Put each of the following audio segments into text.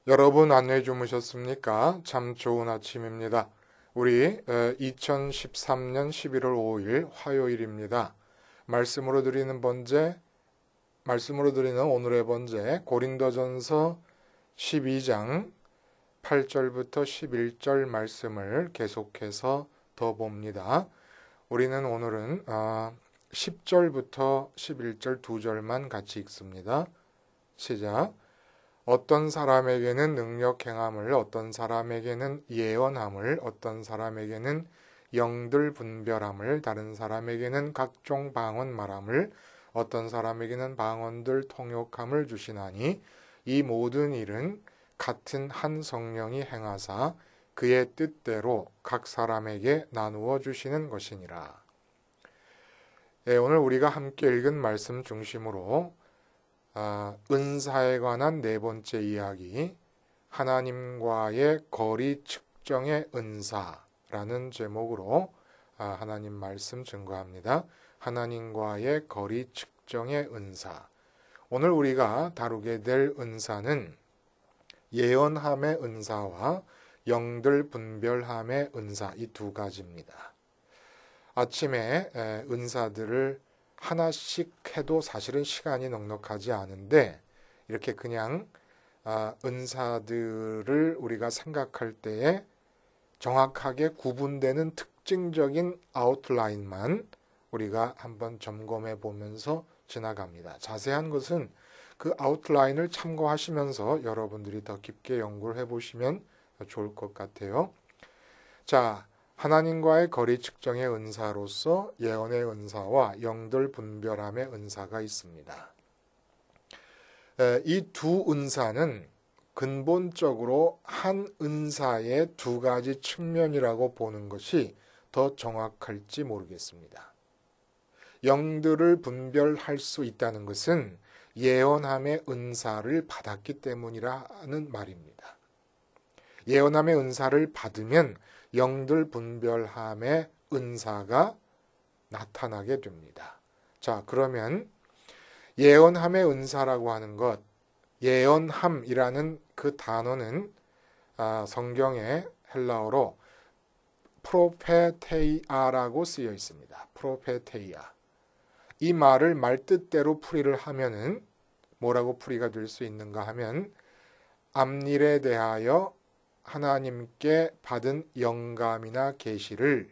여러분 안내 주무셨습니까? 참 좋은 아침입니다. 우리 2013년 11월 5일 화요일입니다. 말씀으로 드리는 오늘의 번제 고린도전서 12장 8절부터 11절 말씀을 계속해서 더 봅니다. 우리는 오늘은 10절부터 11절 두 절만 같이 읽습니다. 시작. 어떤 사람에게는 능력 행함을, 어떤 사람에게는 예언함을, 어떤 사람에게는 영들 분별함을, 다른 사람에게는 각종 방언 말함을, 어떤 사람에게는 방언들 통역함을 주시나니 이 모든 일은 같은 한 성령이 행하사 그의 뜻대로 각 사람에게 나누어 주시는 것이니라. 오늘 우리가 함께 읽은 말씀 중심으로 은사에 관한 네 번째 이야기, 하나님과의 거리 측정의 은사라는 제목으로 하나님 말씀 증거합니다. 하나님과의 거리 측정의 은사. 오늘 우리가 다루게 될 은사는 예언함의 은사와 영들 분별함의 은사, 이 두 가지입니다. 아침에 은사들을 하나씩 해도 사실은 시간이 넉넉하지 않은데 이렇게 그냥 은사들을 우리가 생각할 때에 정확하게 구분되는 특징적인 아웃라인만 우리가 한번 점검해 보면서 지나갑니다. 자세한 것은 그 아웃라인을 참고하시면서 여러분들이 더 깊게 연구를 해보시면 좋을 것 같아요. 자, 하나님과의 거리 측정의 은사로서 예언의 은사와 영들 분별함의 은사가 있습니다. 이 두 은사는 근본적으로 한 은사의 두 가지 측면이라고 보는 것이 더 정확할지 모르겠습니다. 영들을 분별할 수 있다는 것은 예언함의 은사를 받았기 때문이라는 말입니다. 예언함의 은사를 받으면 영들 분별함의 은사가 나타나게 됩니다. 자, 그러면 예언함의 은사라고 하는 것, 예언함이라는 그 단어는 성경의 헬라어로 프로페테이아라고 쓰여 있습니다. 프로페테이아. 이 말을 말뜻대로 풀이를 하면은 뭐라고 풀이가 될 수 있는가 하면 앞일에 대하여 하나님께 받은 영감이나 계시를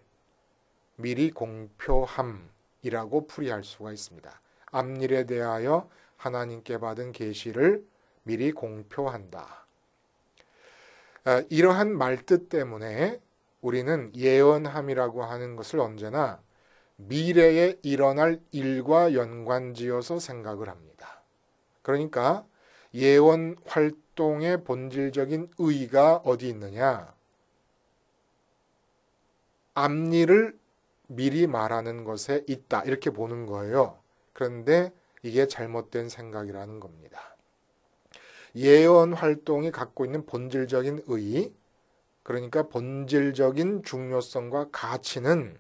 미리 공표함이라고 풀이할 수가 있습니다. 앞일에 대하여 하나님께 받은 계시를 미리 공표한다. 이러한 말뜻 때문에 우리는 예언함이라고 하는 것을 언제나 미래에 일어날 일과 연관지어서 생각을 합니다. 그러니까 예언 활동의 본질적인 의의가 어디 있느냐? 앞일을 미리 말하는 것에 있다. 이렇게 보는 거예요. 그런데 이게 잘못된 생각이라는 겁니다. 예언 활동이 갖고 있는 본질적인 의의, 그러니까 본질적인 중요성과 가치는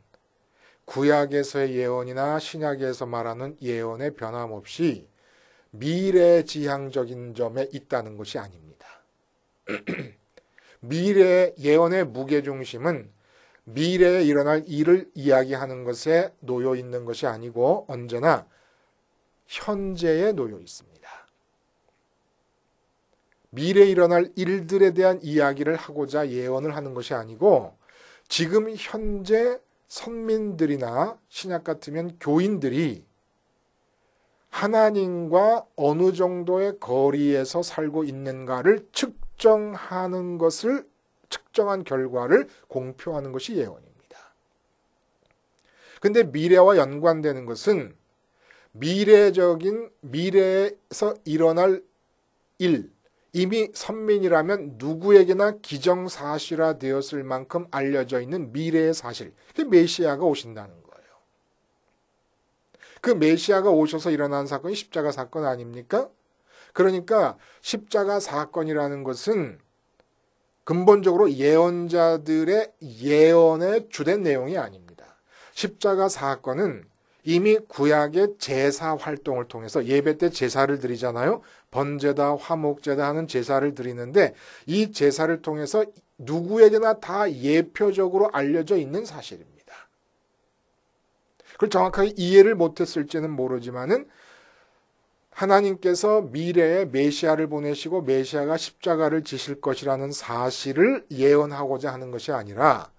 구약에서의 예언이나 신약에서 말하는 예언의 변함없이 미래지향적인 점에 있다는 것이 아닙니다. 미래 예언의 무게중심은 미래에 일어날 일을 이야기하는 것에 놓여 있는 것이 아니고 언제나 현재에 놓여 있습니다. 미래에 일어날 일들에 대한 이야기를 하고자 예언을 하는 것이 아니고 지금 현재 선민들이나 신약 같으면 교인들이 하나님과 어느 정도의 거리에서 살고 있는가를 측정하는 것을, 측정한 결과를 공표하는 것이 예언입니다. 근데 미래와 연관되는 것은 미래에서 일어날 일, 이미 선민이라면 누구에게나 기정사실화 되었을 만큼 알려져 있는 미래의 사실, 그 메시아가 오신다는 거예요. 그 메시아가 오셔서 일어난 사건이 십자가 사건 아닙니까? 그러니까 십자가 사건이라는 것은 근본적으로 예언자들의 예언의 주된 내용이 아닙니다. 십자가 사건은 이미 구약의 제사 활동을 통해서 예배 때 제사를 드리잖아요. 번제다, 화목제다 하는 제사를 드리는데 이 제사를 통해서 누구에게나 다 예표적으로 알려져 있는 사실입니다. 그걸 정확하게 이해를 못했을지는 모르지만은 하나님께서 미래에 메시아를 보내시고 메시아가 십자가를 지실 것이라는 사실을 예언하고자 하는 것이 아니라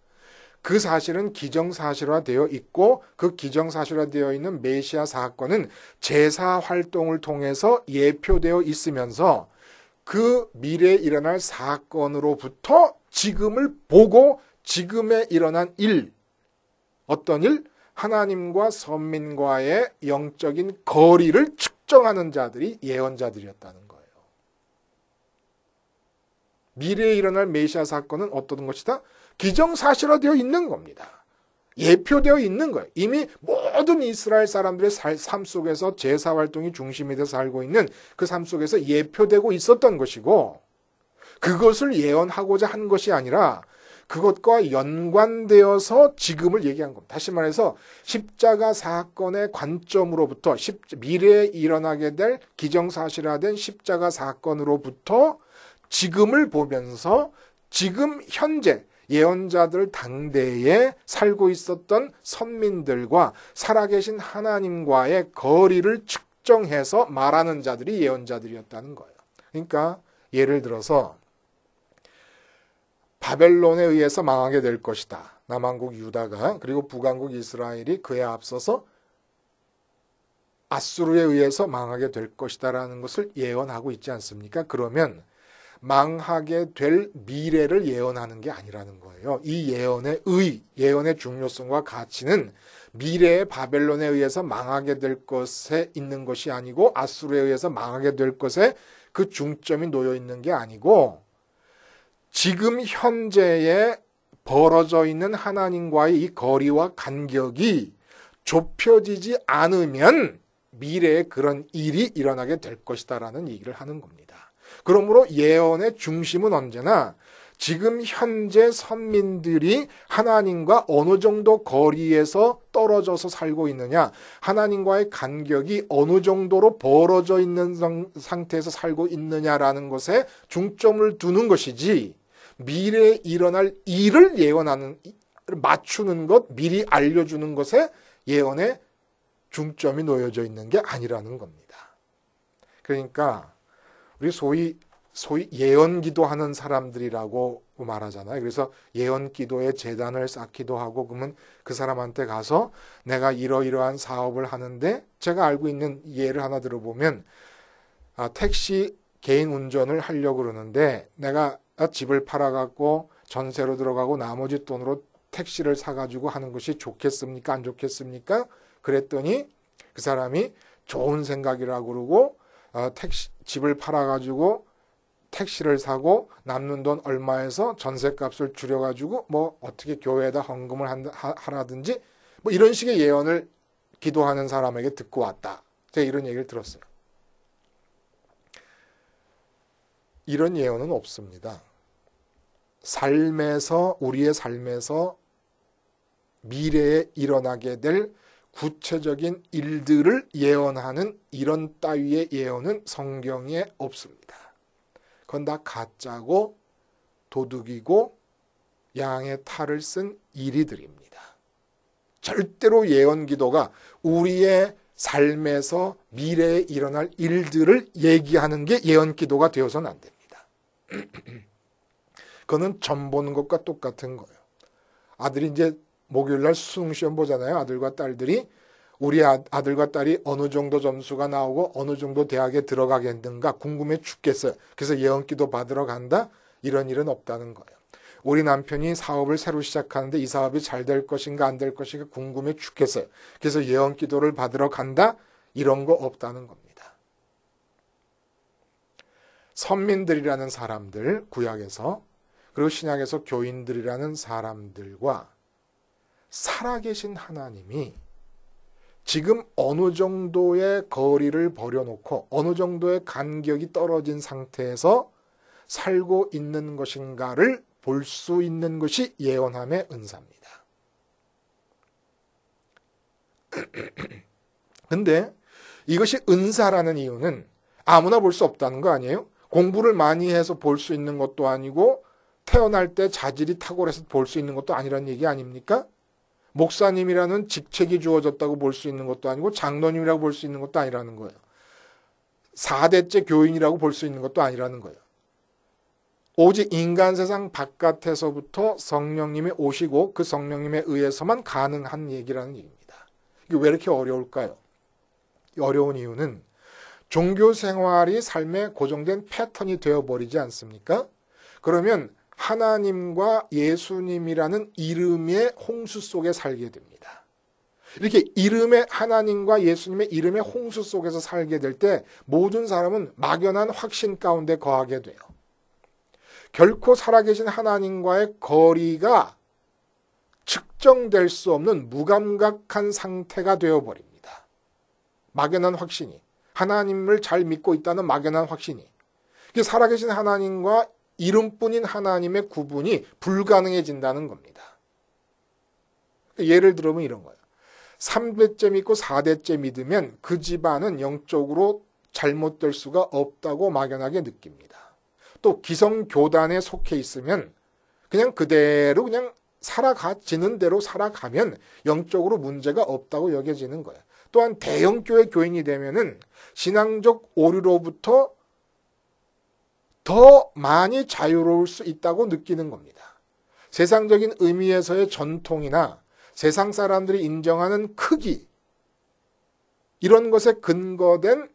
그 사실은 기정사실화되어 있고 그 기정사실화되어 있는 메시아 사건은 제사 활동을 통해서 예표되어 있으면서 그 미래에 일어날 사건으로부터 지금을 보고 지금에 일어난 일, 어떤 일? 하나님과 선민과의 영적인 거리를 측정하는 자들이 예언자들이었다는 거예요. 미래에 일어날 메시아 사건은 어떤 것이다? 기정사실화되어 있는 겁니다. 예표되어 있는 거예요. 이미 모든 이스라엘 사람들의 삶 속에서 제사활동이 중심이 돼서 살고 있는 그 삶 속에서 예표되고 있었던 것이고 그것을 예언하고자 한 것이 아니라 그것과 연관되어서 지금을 얘기한 겁니다. 다시 말해서 십자가 사건의 관점으로부터 미래에 일어나게 될 기정사실화된 십자가 사건으로부터 지금을 보면서 지금 현재 예언자들 당대에 살고 있었던 선민들과 살아계신 하나님과의 거리를 측정해서 말하는 자들이 예언자들이었다는 거예요. 그러니까 예를 들어서 바벨론에 의해서 망하게 될 것이다. 남한국 유다가 그리고 북한국 이스라엘이 그에 앞서서 아수르에 의해서 망하게 될 것이다라는 것을 예언하고 있지 않습니까? 그러면 망하게 될 미래를 예언하는 게 아니라는 거예요. 이 예언의 중요성과 가치는 미래의 바벨론에 의해서 망하게 될 것에 있는 것이 아니고 아수르에 의해서 망하게 될 것에 그 중점이 놓여 있는 게 아니고 지금 현재에 벌어져 있는 하나님과의 이 거리와 간격이 좁혀지지 않으면 미래에 그런 일이 일어나게 될 것이다라는 얘기를 하는 겁니다. 그러므로 예언의 중심은 언제나 지금 현재 선민들이 하나님과 어느 정도 거리에서 떨어져서 살고 있느냐, 하나님과의 간격이 어느 정도로 벌어져 있는 상태에서 살고 있느냐라는 것에 중점을 두는 것이지 미래에 일어날 일을 예언하는, 맞추는 것, 미리 알려주는 것에 예언의 중점이 놓여져 있는 게 아니라는 겁니다. 그러니까 우리 소위 예언 기도하는 사람들이라고 말하잖아요. 그래서 예언 기도에 제단을 쌓기도 하고 그러면 그 사람한테 가서 내가 이러이러한 사업을 하는데 제가 알고 있는 예를 하나 들어보면 택시 개인 운전을 하려고 그러는데 내가 집을 팔아갖고 전세로 들어가고 나머지 돈으로 택시를 사가지고 하는 것이 좋겠습니까? 안 좋겠습니까? 그랬더니 그 사람이 좋은 생각이라고 그러고 집을 팔아가지고 택시를 사고 남는 돈 얼마에서 전세값을 줄여가지고 뭐 어떻게 교회에다 헌금을 하라든지 뭐 이런 식의 예언을 기도하는 사람에게 듣고 왔다. 제가 이런 얘기를 들었어요. 이런 예언은 없습니다. 우리의 삶에서 미래에 일어나게 될 구체적인 일들을 예언하는 이런 따위의 예언은 성경에 없습니다. 그건 다 가짜고 도둑이고 양의 탈을 쓴 이리들입니다. 절대로 예언 기도가 우리의 삶에서 미래에 일어날 일들을 얘기하는 게 예언 기도가 되어서는 안 됩니다. 그거는 점 보는 것과 똑같은 거예요. 아들이 이제 목요일날 수능시험 보잖아요. 아들과 딸들이 우리 아들과 딸이 어느 정도 점수가 나오고 어느 정도 대학에 들어가겠는가 궁금해 죽겠어요. 그래서 예언기도 받으러 간다? 이런 일은 없다는 거예요. 우리 남편이 사업을 새로 시작하는데 이 사업이 잘 될 것인가 안 될 것인가 궁금해 죽겠어요. 그래서 예언기도를 받으러 간다? 이런 거 없다는 겁니다. 선민들이라는 사람들, 구약에서 그리고 신약에서 교인들이라는 사람들과 살아계신 하나님이 지금 어느 정도의 거리를 버려놓고 어느 정도의 간격이 떨어진 상태에서 살고 있는 것인가를 볼 수 있는 것이 예언함의 은사입니다. 근데 이것이 은사라는 이유는 아무나 볼 수 없다는 거 아니에요? 공부를 많이 해서 볼 수 있는 것도 아니고 태어날 때 자질이 탁월해서 볼 수 있는 것도 아니라는 얘기 아닙니까? 목사님이라는 직책이 주어졌다고 볼 수 있는 것도 아니고 장로님이라고 볼 수 있는 것도 아니라는 거예요. 4대째 교인이라고 볼 수 있는 것도 아니라는 거예요. 오직 인간 세상 바깥에서부터 성령님이 오시고 그 성령님에 의해서만 가능한 얘기라는 얘기입니다. 이게 왜 이렇게 어려울까요? 어려운 이유는 종교 생활이 삶의 고정된 패턴이 되어버리지 않습니까? 그러면 하나님과 예수님이라는 이름의 홍수 속에 살게 됩니다. 이렇게 이름의 하나님과 예수님의 이름의 홍수 속에서 살게 될 때 모든 사람은 막연한 확신 가운데 거하게 돼요. 결코 살아계신 하나님과의 거리가 측정될 수 없는 무감각한 상태가 되어버립니다. 막연한 확신이. 하나님을 잘 믿고 있다는 막연한 확신이. 살아계신 하나님과 이름뿐인 하나님의 구분이 불가능해진다는 겁니다. 예를 들면 이런 거예요. 3대째 믿고 4대째 믿으면 그 집안은 영적으로 잘못될 수가 없다고 막연하게 느낍니다. 또 기성교단에 속해 있으면 그냥 그대로 그냥 살아가지는 대로 살아가면 영적으로 문제가 없다고 여겨지는 거예요. 또한 대형교회 교인이 되면은 신앙적 오류로부터 더 많이 자유로울 수 있다고 느끼는 겁니다. 세상적인 의미에서의 전통이나 세상 사람들이 인정하는 크기, 이런 것에 근거된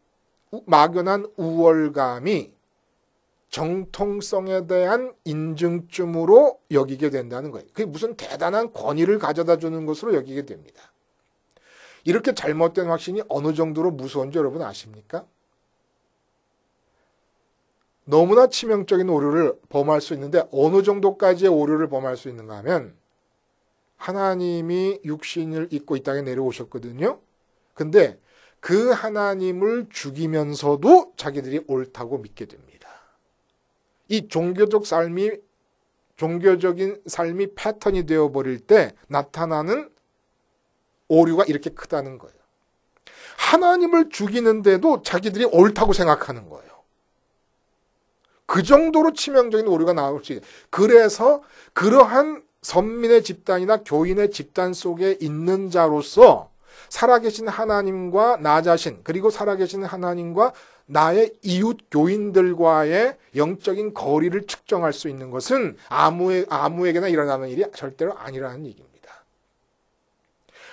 막연한 우월감이 정통성에 대한 인증쯤으로 여기게 된다는 거예요. 그게 무슨 대단한 권위를 가져다 주는 것으로 여기게 됩니다. 이렇게 잘못된 확신이 어느 정도로 무서운지 여러분 아십니까? 너무나 치명적인 오류를 범할 수 있는데 어느 정도까지의 오류를 범할 수 있는가 하면 하나님이 육신을 입고 이 땅에 내려오셨거든요. 근데 그 하나님을 죽이면서도 자기들이 옳다고 믿게 됩니다. 이 종교적인 삶이 패턴이 되어버릴 때 나타나는 오류가 이렇게 크다는 거예요. 하나님을 죽이는데도 자기들이 옳다고 생각하는 거예요. 그 정도로 치명적인 오류가 나올 수 있어요. 그래서 그러한 선민의 집단이나 교인의 집단 속에 있는 자로서 살아계신 하나님과 나 자신, 그리고 살아계신 하나님과 나의 이웃 교인들과의 영적인 거리를 측정할 수 있는 것은 아무에게나 일어나는 일이 절대로 아니라는 얘기입니다.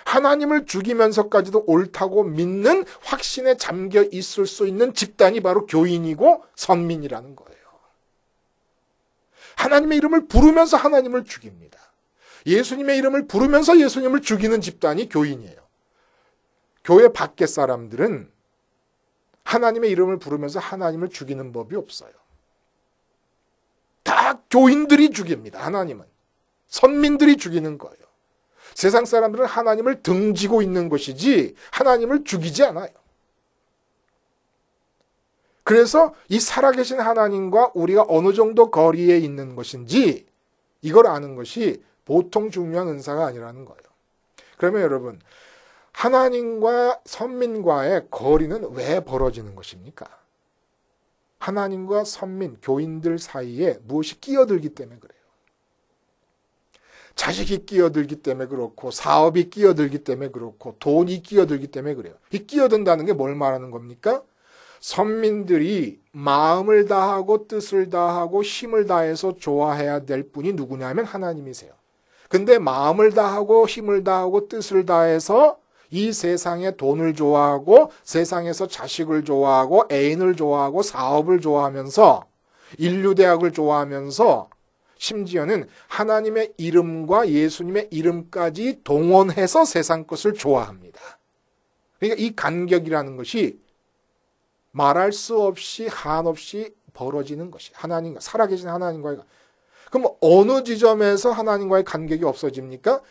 하나님을 죽이면서까지도 옳다고 믿는 확신에 잠겨 있을 수 있는 집단이 바로 교인이고 선민이라는 거예요. 하나님의 이름을 부르면서 하나님을 죽입니다. 예수님의 이름을 부르면서 예수님을 죽이는 집단이 교인이에요. 교회 밖의 사람들은 하나님의 이름을 부르면서 하나님을 죽이는 법이 없어요. 다 교인들이 죽입니다. 하나님은. 선민들이 죽이는 거예요. 세상 사람들은 하나님을 등지고 있는 것이지 하나님을 죽이지 않아요. 그래서 이 살아계신 하나님과 우리가 어느 정도 거리에 있는 것인지 이걸 아는 것이 보통 중요한 은사가 아니라는 거예요. 그러면 여러분, 하나님과 선민과의 거리는 왜 벌어지는 것입니까? 하나님과 선민, 교인들 사이에 무엇이 끼어들기 때문에 그래요. 자식이 끼어들기 때문에 그렇고, 사업이 끼어들기 때문에 그렇고, 돈이 끼어들기 때문에 그래요. 이 끼어든다는 게 뭘 말하는 겁니까? 선민들이 마음을 다하고 뜻을 다하고 힘을 다해서 좋아해야 될 분이 누구냐면 하나님이세요. 근데 마음을 다하고 힘을 다하고 뜻을 다해서 이 세상에 돈을 좋아하고 세상에서 자식을 좋아하고 애인을 좋아하고 사업을 좋아하면서 인류대학을 좋아하면서 심지어는 하나님의 이름과 예수님의 이름까지 동원해서 세상 것을 좋아합니다. 그러니까 이 간격이라는 것이 말할 수 없이 한없이 벌어지는 것이 하나님과 살아계신 하나님과의, 그럼 어느 지점에서 하나님과의 간격이 없어집니까?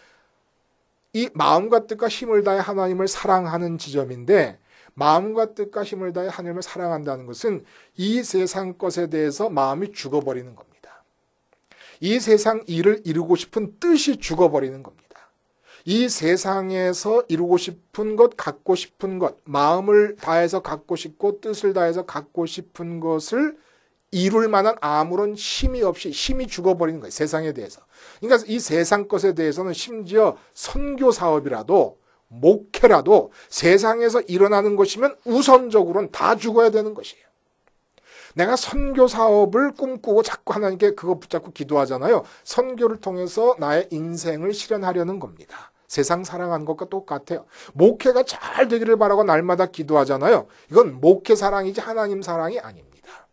이 마음과 뜻과 힘을 다해 하나님을 사랑하는 지점인데, 마음과 뜻과 힘을 다해 하나님을 사랑한다는 것은 이 세상 것에 대해서 마음이 죽어버리는 겁니다. 이 세상 일을 이루고 싶은 뜻이 죽어버리는 겁니다. 이 세상에서 이루고 싶은 것, 갖고 싶은 것, 마음을 다해서 갖고 싶고 뜻을 다해서 갖고 싶은 것을 이룰 만한 아무런 힘이 없이 힘이 죽어버리는 거예요. 세상에 대해서. 그러니까 이 세상 것에 대해서는 심지어 선교 사업이라도 목회라도 세상에서 일어나는 것이면 우선적으로는 다 죽어야 되는 것이에요. 내가 선교 사업을 꿈꾸고 자꾸 하나님께 그거 붙잡고 기도하잖아요. 선교를 통해서 나의 인생을 실현하려는 겁니다. 세상 사랑하는 것과 똑같아요. 목회가 잘 되기를 바라고 날마다 기도하잖아요. 이건 목회 사랑이지 하나님 사랑이 아닙니다.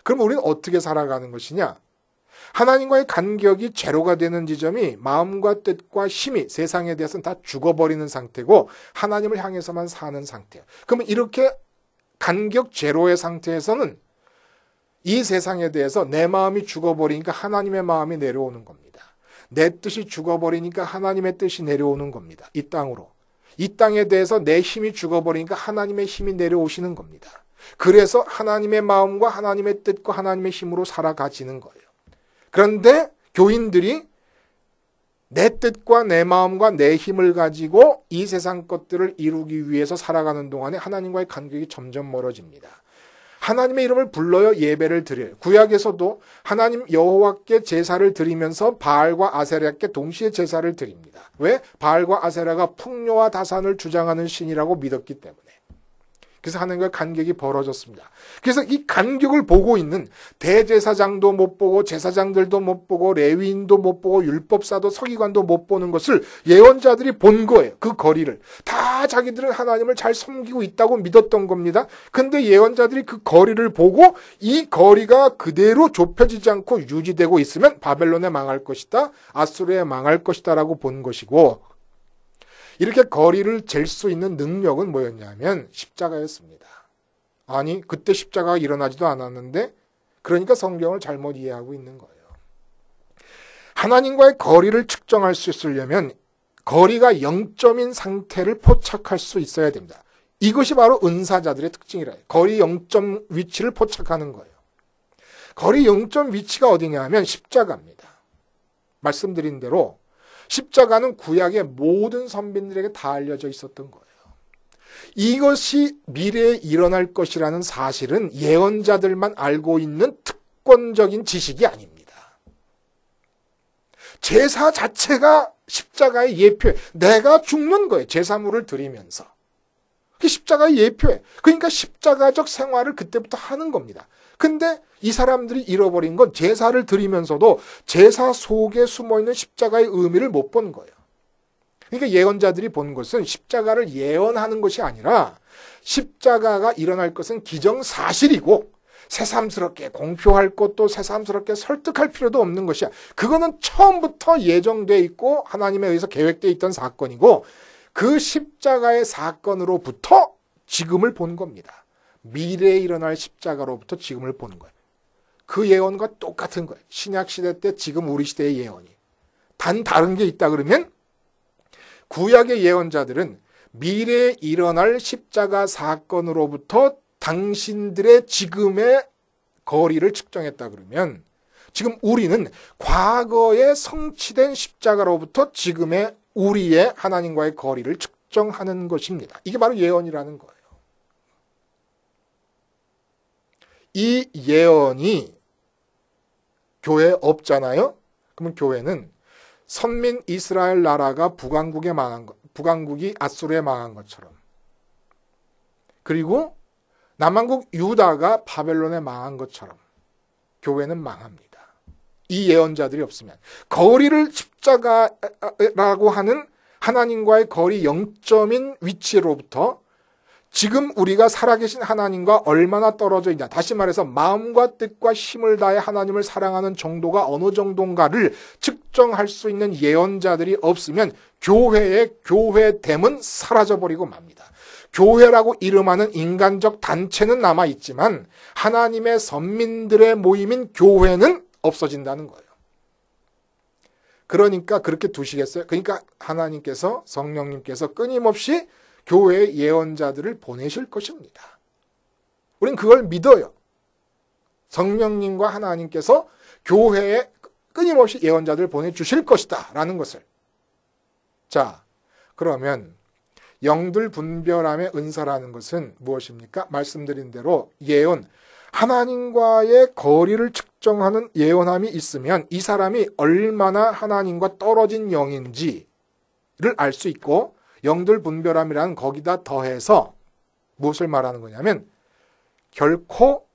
그럼 우리는 어떻게 살아가는 것이냐? 하나님과의 간격이 제로가 되는 지점이 마음과 뜻과 힘이 세상에 대해서는 다 죽어버리는 상태고 하나님을 향해서만 사는 상태예요. 그러면 이렇게 간격 제로의 상태에서는 이 세상에 대해서 내 마음이 죽어버리니까 하나님의 마음이 내려오는 겁니다. 내 뜻이 죽어버리니까 하나님의 뜻이 내려오는 겁니다. 이 땅으로. 이 땅에 대해서 내 힘이 죽어버리니까 하나님의 힘이 내려오시는 겁니다. 그래서 하나님의 마음과 하나님의 뜻과 하나님의 힘으로 살아가지는 거예요. 그런데 교인들이 내 뜻과 내 마음과 내 힘을 가지고 이 세상 것들을 이루기 위해서 살아가는 동안에 하나님과의 간격이 점점 멀어집니다. 하나님의 이름을 불러요 예배를 드려요. 구약에서도 하나님 여호와께 제사를 드리면서 바알과 아세라께 동시에 제사를 드립니다. 왜? 바알과 아세라가 풍요와 다산을 주장하는 신이라고 믿었기 때문에. 그래서 하나님과 간격이 벌어졌습니다. 그래서 이 간격을 보고 있는 대제사장도 못 보고 제사장들도 못 보고 레위인도 못 보고 율법사도 서기관도 못 보는 것을 예언자들이 본 거예요. 그 거리를. 다 자기들은 하나님을 잘 섬기고 있다고 믿었던 겁니다. 근데 예언자들이 그 거리를 보고 이 거리가 그대로 좁혀지지 않고 유지되고 있으면 바벨론에 망할 것이다. 아수르에 망할 것이다 라고 본 것이고 이렇게 거리를 잴 수 있는 능력은 뭐였냐면 십자가였습니다. 아니 그때 십자가가 일어나지도 않았는데 그러니까 성경을 잘못 이해하고 있는 거예요. 하나님과의 거리를 측정할 수 있으려면 거리가 0점인 상태를 포착할 수 있어야 됩니다. 이것이 바로 은사자들의 특징이라 해요. 거리 0점 위치를 포착하는 거예요. 거리 0점 위치가 어디냐 하면 십자가입니다. 말씀드린 대로 십자가는 구약의 모든 선비들에게 다 알려져 있었던 거예요. 이것이 미래에 일어날 것이라는 사실은 예언자들만 알고 있는 특권적인 지식이 아닙니다. 제사 자체가 십자가의 예표예요. 내가 죽는 거예요. 제사물을 드리면서. 그게 십자가의 예표예요. 그러니까 십자가적 생활을 그때부터 하는 겁니다. 근데 이 사람들이 잃어버린 건 제사를 드리면서도 제사 속에 숨어있는 십자가의 의미를 못 본 거예요. 그러니까 예언자들이 본 것은 십자가를 예언하는 것이 아니라 십자가가 일어날 것은 기정사실이고 새삼스럽게 공표할 것도 새삼스럽게 설득할 필요도 없는 것이야. 그거는 처음부터 예정돼 있고 하나님에 의해서 계획되어 있던 사건이고 그 십자가의 사건으로부터 지금을 본 겁니다. 미래에 일어날 십자가로부터 지금을 보는 거예요. 그 예언과 똑같은 거예요. 신약시대 때 지금 우리 시대의 예언이. 단 다른 게 있다 그러면 구약의 예언자들은 미래에 일어날 십자가 사건으로부터 당신들의 지금의 거리를 측정했다 그러면 지금 우리는 과거에 성취된 십자가로부터 지금의 우리의 하나님과의 거리를 측정하는 것입니다. 이게 바로 예언이라는 거예요. 이 예언이 교회에 없잖아요. 그러면 교회는 선민 이스라엘 나라가 북왕국에 망한 것, 북왕국이 아수르에 망한 것처럼 그리고 남왕국 유다가 바벨론에 망한 것처럼 교회는 망합니다. 이 예언자들이 없으면 거리를 십자가라고 하는 하나님과의 거리 0점인 위치로부터 지금 우리가 살아계신 하나님과 얼마나 떨어져 있냐. 다시 말해서 마음과 뜻과 힘을 다해 하나님을 사랑하는 정도가 어느 정도인가를 측정할 수 있는 예언자들이 없으면 교회의 교회됨은 사라져버리고 맙니다. 교회라고 이름하는 인간적 단체는 남아있지만 하나님의 선민들의 모임인 교회는 없어진다는 거예요. 그러니까 그렇게 두시겠어요? 그러니까 하나님께서 성령님께서 끊임없이 교회의 예언자들을 보내실 것입니다. 우린 그걸 믿어요. 성령님과 하나님께서 교회에 끊임없이 예언자들을 보내주실 것이다 라는 것을. 자, 그러면 영들 분별함의 은사라는 것은 무엇입니까? 말씀드린 대로 예언, 하나님과의 거리를 측정하는 예언함이 있으면 이 사람이 얼마나 하나님과 떨어진 영인지를 알 수 있고, 영들 분별함이라는 거기다 더해서 무엇을 말하는 거냐면 결코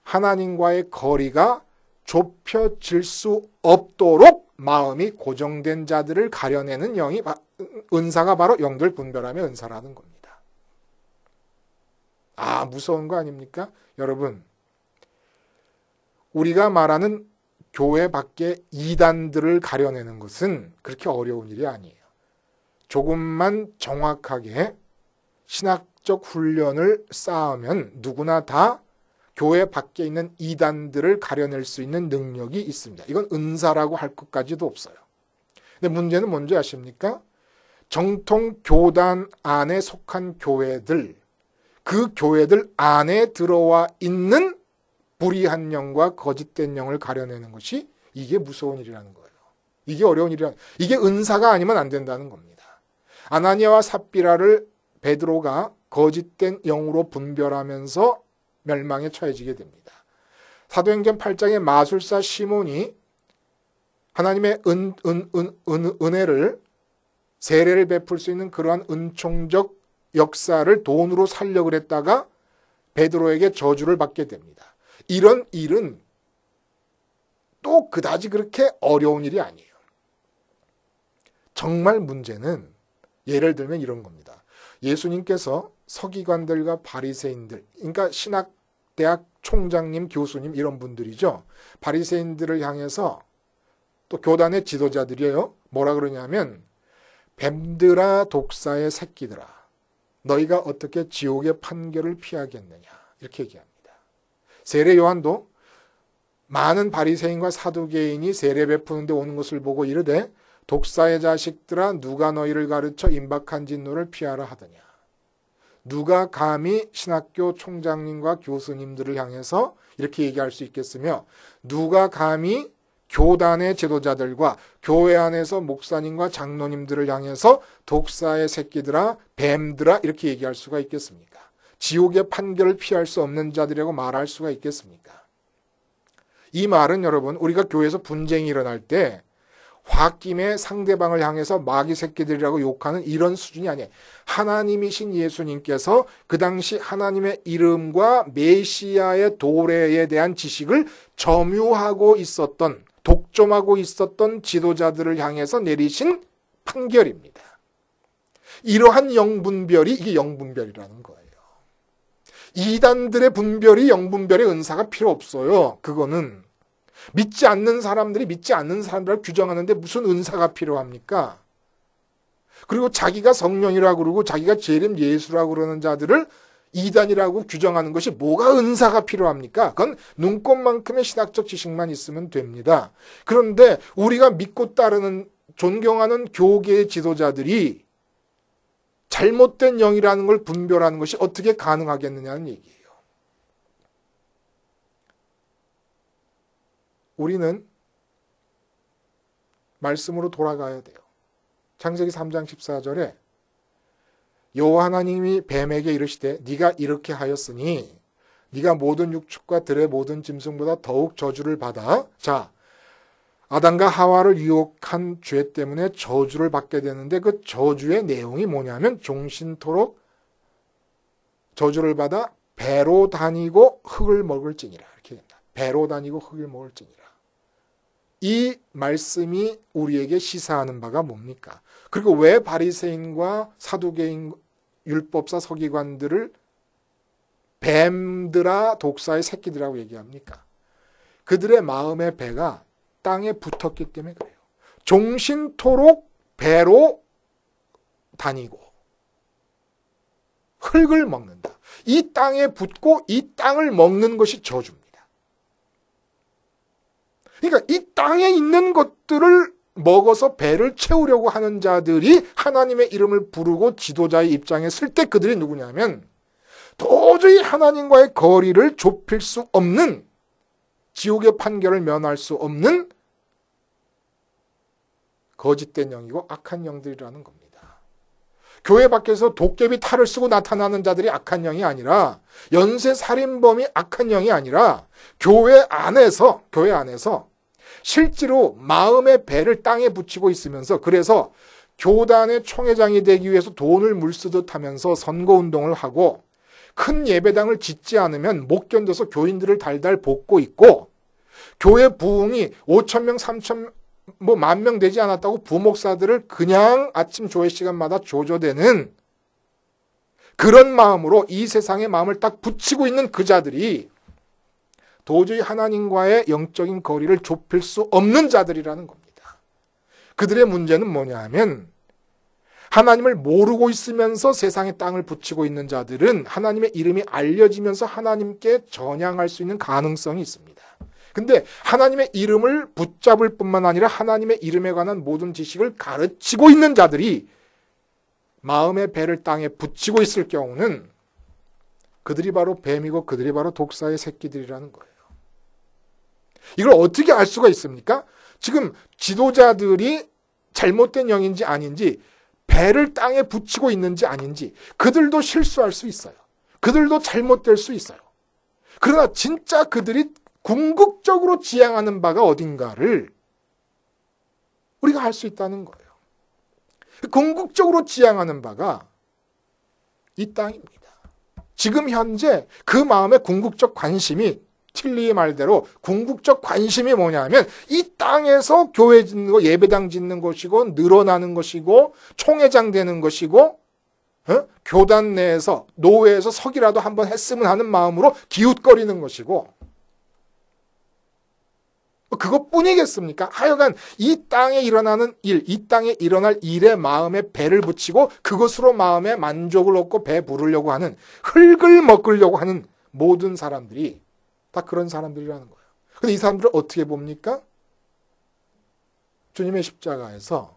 하나님과의 거리가 좁혀질 수 없도록 마음이 고정된 자들을 가려내는 은사가 바로 영들 분별함의 은사라는 겁니다. 아, 무서운 거 아닙니까? 여러분, 우리가 말하는 교회 밖의 이단들을 가려내는 것은 그렇게 어려운 일이 아니에요. 조금만 정확하게 신학적 훈련을 쌓으면 누구나 다 교회 밖에 있는 이단들을 가려낼 수 있는 능력이 있습니다. 이건 은사라고 할 것까지도 없어요. 근데 문제는 뭔지 아십니까? 정통 교단 안에 속한 교회들, 그 교회들 안에 들어와 있는 불의한 영과 거짓된 영을 가려내는 것이 이게 무서운 일이라는 거예요. 이게 어려운 일이라는, 이게 은사가 아니면 안 된다는 겁니다. 아나니아와 삽비라를 베드로가 거짓된 영으로 분별하면서 멸망에 처해지게 됩니다. 사도행전 8장의 마술사 시몬이 하나님의 은혜를, 세례를 베풀 수 있는 그러한 은총적 역사를 돈으로 살려고 했다가 베드로에게 저주를 받게 됩니다. 이런 일은 또 그다지 그렇게 어려운 일이 아니에요. 정말 문제는 예를 들면 이런 겁니다. 예수님께서 서기관들과 바리새인들, 그러니까 신학대학 총장님, 교수님 이런 분들이죠. 바리새인들을 향해서, 또 교단의 지도자들이에요. 뭐라 그러냐면 뱀들아 독사의 새끼들아, 너희가 어떻게 지옥의 판결을 피하겠느냐, 이렇게 얘기합니다. 세례 요한도 많은 바리새인과 사두개인이 세례 베푸는데 오는 것을 보고 이르되 독사의 자식들아, 누가 너희를 가르쳐 임박한 진노를 피하라 하더냐. 누가 감히 신학교 총장님과 교수님들을 향해서 이렇게 얘기할 수 있겠으며, 누가 감히 교단의 지도자들과 교회 안에서 목사님과 장로님들을 향해서 독사의 새끼들아, 뱀들아 이렇게 얘기할 수가 있겠습니까? 지옥의 판결을 피할 수 없는 자들이라고 말할 수가 있겠습니까? 이 말은 여러분, 우리가 교회에서 분쟁이 일어날 때 홧김에 상대방을 향해서 마귀 새끼들이라고 욕하는 이런 수준이 아니에요. 하나님이신 예수님께서 그 당시 하나님의 이름과 메시아의 도래에 대한 지식을 점유하고 있었던, 독점하고 있었던 지도자들을 향해서 내리신 판결입니다. 이러한 영분별이, 이게 영분별이라는 거예요. 이단들의 분별이, 영분별의 은사가 필요 없어요. 그거는 믿지 않는 사람들이 믿지 않는 사람들을 규정하는데 무슨 은사가 필요합니까? 그리고 자기가 성령이라고 그러고 자기가 재림 예수라고 그러는 자들을 이단이라고 규정하는 것이 뭐가 은사가 필요합니까? 그건 눈꽃만큼의 신학적 지식만 있으면 됩니다. 그런데 우리가 믿고 따르는, 존경하는 교계의 지도자들이 잘못된 영이라는 걸 분별하는 것이 어떻게 가능하겠느냐는 얘기예요. 우리는 말씀으로 돌아가야 돼요. 창세기 3장 14절에 여호와 하나님이 뱀에게 이르시되 네가 이렇게 하였으니 네가 모든 육축과 들의 모든 짐승보다 더욱 저주를 받아. 자, 아담과 하와를 유혹한 죄 때문에 저주를 받게 되는데 그 저주의 내용이 뭐냐면 종신토록 저주를 받아 배로 다니고 흙을 먹을지니라. 이렇게 됩니다. 배로 다니고 흙을 먹을지니라. 이 말씀이 우리에게 시사하는 바가 뭡니까? 그리고 왜 바리새인과 사두개인, 율법사, 서기관들을 뱀들아 독사의 새끼들이라고 얘기합니까? 그들의 마음의 배가 땅에 붙었기 때문에 그래요. 종신토록 배로 다니고 흙을 먹는다. 이 땅에 붙고 이 땅을 먹는 것이 저주입니다. 그러니까 이 땅에 있는 것들을 먹어서 배를 채우려고 하는 자들이 하나님의 이름을 부르고 지도자의 입장에 설 때 그들이 누구냐면 도저히 하나님과의 거리를 좁힐 수 없는, 지옥의 판결을 면할 수 없는 거짓된 영이고 악한 영들이라는 겁니다. 교회 밖에서 도깨비 탈을 쓰고 나타나는 자들이 악한 영이 아니라, 연쇄살인범이 악한 영이 아니라, 교회 안에서 실제로 마음의 배를 땅에 붙이고 있으면서, 그래서 교단의 총회장이 되기 위해서 돈을 물쓰듯 하면서 선거운동을 하고, 큰 예배당을 짓지 않으면 못 견뎌서 교인들을 달달 볶고 있고, 교회 부흥이 5,000명, 3,000명, 10,000명 되지 않았다고 부목사들을 그냥 아침 조회 시간마다 조져대는 그런 마음으로 이 세상의 마음을 딱 붙이고 있는 그 자들이 도저히 하나님과의 영적인 거리를 좁힐 수 없는 자들이라는 겁니다. 그들의 문제는 뭐냐 하면, 하나님을 모르고 있으면서 세상의 땅을 붙이고 있는 자들은 하나님의 이름이 알려지면서 하나님께 전향할 수 있는 가능성이 있습니다. 근데 하나님의 이름을 붙잡을 뿐만 아니라 하나님의 이름에 관한 모든 지식을 가르치고 있는 자들이 마음의 배를 땅에 붙이고 있을 경우는 그들이 바로 뱀이고 그들이 바로 독사의 새끼들이라는 거예요. 이걸 어떻게 알 수가 있습니까? 지금 지도자들이 잘못된 영인지 아닌지, 배를 땅에 붙이고 있는지 아닌지, 그들도 실수할 수 있어요. 그들도 잘못될 수 있어요. 그러나 진짜 그들이 궁극적으로 지향하는 바가 어딘가를 우리가 알 수 있다는 거예요. 궁극적으로 지향하는 바가 이 땅입니다. 지금 현재 그 마음의 궁극적 관심이, 틸리의 말대로 궁극적 관심이 뭐냐면 이 땅에서 교회 짓는 거, 예배당 짓는 것이고, 늘어나는 것이고, 총회장 되는 것이고, 교단 내에서 노회에서 서기라도 한번 했으면 하는 마음으로 기웃거리는 것이고, 그것뿐이겠습니까? 하여간 이 땅에 일어나는 일, 이 땅에 일어날 일에 마음에 배를 붙이고 그것으로 마음에 만족을 얻고 배 부르려고 하는, 흙을 먹으려고 하는 모든 사람들이 다 그런 사람들이라는 거예요. 근데 이 사람들을 어떻게 봅니까? 주님의 십자가에서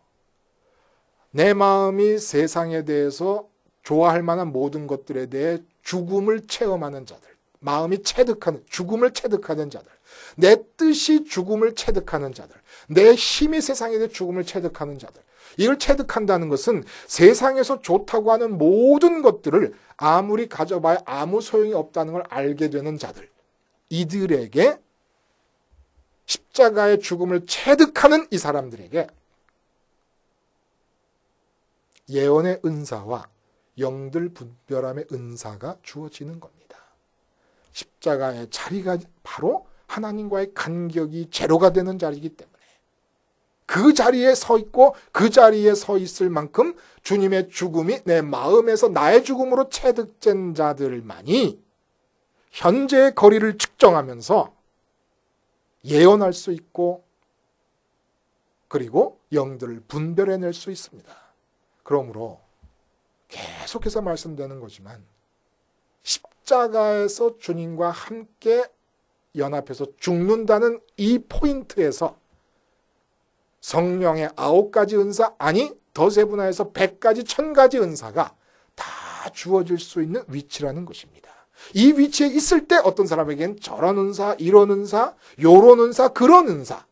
내 마음이 세상에 대해서 좋아할 만한 모든 것들에 대해 죽음을 체험하는 자들, 마음이 체득하는, 죽음을 체득하는 자들, 내 뜻이 죽음을 체득하는 자들, 내 힘이 세상에 대해 죽음을 체득하는 자들, 이걸 체득한다는 것은 세상에서 좋다고 하는 모든 것들을 아무리 가져봐야 아무 소용이 없다는 걸 알게 되는 자들, 이들에게, 십자가의 죽음을 체득하는 이 사람들에게 예언의 은사와 영들 분별함의 은사가 주어지는 겁니다. 십자가의 자리가 바로 하나님과의 간격이 제로가 되는 자리이기 때문에 그 자리에 서 있고 그 자리에 서 있을 만큼 주님의 죽음이 내 마음에서 나의 죽음으로 체득된 자들만이 현재의 거리를 측정하면서 예언할 수 있고, 그리고 영들을 분별해낼 수 있습니다. 그러므로 계속해서 말씀드리는 거지만, 십자가에서 주님과 함께 연합해서 죽는다는 이 포인트에서 성령의 9가지 은사, 아니 더 세분화해서 100가지, 1000가지 은사가 다 주어질 수 있는 위치라는 것입니다. 이 위치에 있을 때 어떤 사람에게는 저런 은사, 이런 은사, 요런 은사, 그런 은사가,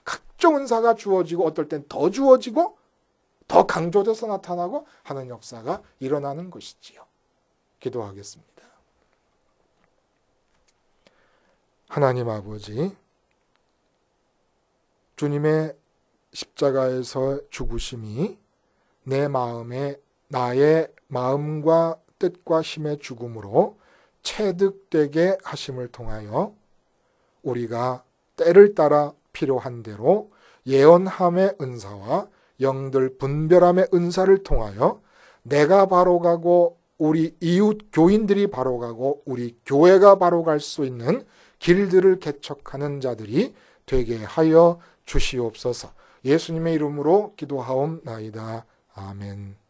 각종 은사가 주어지고, 어떨 땐 더 주어지고 더 강조돼서 나타나고 하는 역사가 일어나는 것이지요. 기도하겠습니다. 하나님 아버지, 주님의 십자가에서 죽으심이 내 마음에 나의 마음과 뜻과 힘의 죽음으로 체득되게 하심을 통하여 우리가 때를 따라 필요한 대로 예언함의 은사와 영들 분별함의 은사를 통하여 내가 바로 가고 우리 이웃 교인들이 바로 가고 우리 교회가 바로 갈 수 있는 길들을 개척하는 자들이 되게 하여 주시옵소서. 예수님의 이름으로 기도하옵나이다. 아멘.